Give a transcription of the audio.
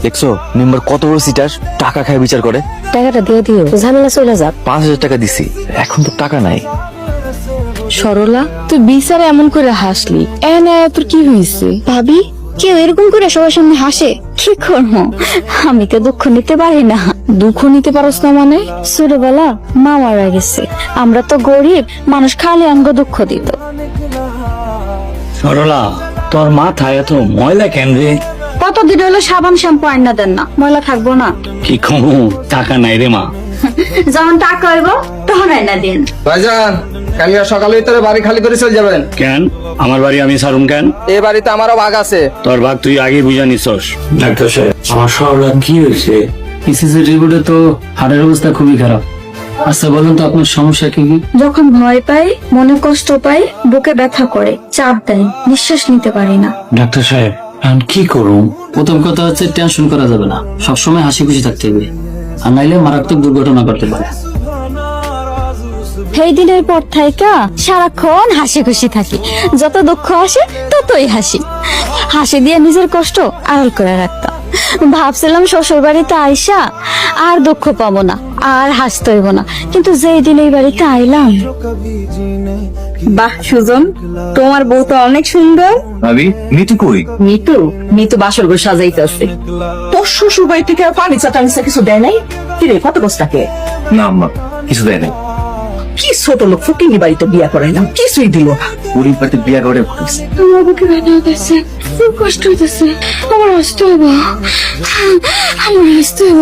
দেখছো মেম্বার কত বড় সিটার, টাকা খায় বিচার করে। টাকাটা দিয়ে দিও, ঝামেলা চলে যাক। 5,000 টাকা দিছি, এখন তো টাকা নাই। সরলা, তুই বিচারে এমন করে হাসলি, এনে তোর কি হয়েছে? ভাবি, কেউ এরকম করে সবার সামনে হাসে? কি করবো, আমি তো দুঃখ নিতে পারি না। দুঃখ নিতে পারস না মানে? ছোটবেলা মা মারা গেছে, আমরা তো গরিব মানুষ, খালি আমগো দুঃখ দিত। সরলা, তোর মাথায় এত ময়লা কেন রে? কতদিন হলো সাবান শ্যাম্পু আইনা দেন না, ময়লা থাকবো না? কি কমু, টাকা নাই রে মা। যখন টাকা হইব তখন আইনা দিন। ভাইজান, কালকে সকালে ভিতরে বাড়ি খালি করে চলে যাবেন। কেন আমার বাড়ি আমি সারুম কেন? এই বাড়িতে আমারও ভাগ আছে। তোর ভাগ তুই আগে বুঝা নিছস। ডাক্তার সাহেব, আমার সরলা কি হয়েছে? পিসিসি রিপোর্টে তো হাড়ের অবস্থা খুবই খারাপ। আচ্ছা বলুন তো আপনার সমস্যা কি? যখন ভয় পাই, মনে কষ্ট পাই, বুকে ব্যথা করে, চাপ দেয়, নিঃশ্বাস নিতে পারি না। ডাক্তার সাহেব, এখন কি করুম? প্রথম কথা হচ্ছে টেনশন করা যাবে না, সবসময় হাসি খুশি থাকতে হবে, আর নাইলে মারাত্মক দুর্ঘটনা করতে পারে। সেই দিনের পর থাইকা সারাক্ষণ হাসি খুশি থাকি, যত দুঃখ আসে ততই হাসি। হাসি দিয়ে নিজের কষ্ট আড়াল করে রাখতাম। ভাবছিলাম শ্বশুর বাড়িতে আইসা আর দুঃখ পাবো না, আর হাসতে হইব না, কিন্তু যেই দিন এই বাড়িতে আইলাম। বাহ সুজন, তোমার বউ তো অনেক সুন্দর। ভাবি, মিতু কই? মিতু বাসর ঘর সাজাইতেছে। তোর শ্বশুর বাড়ি থেকে ফার্নিচার টার্নিচার কিছু দেয় নাই? কিরে, কত বস্তাকে? না আম্মা, কিছু দেয় নাই। কি ছোট লোক, ফকিনি বাড়িতে বিয়া করাইলাম, কিছুই দিল না। গরিব বাড়িতে বিয়া করে ঘুরছে। আমার বুকে ব্যথা হইতেছে, খুব কষ্ট হইতেছে, আমার হাসতে হইব, আমার হাসতে হইব।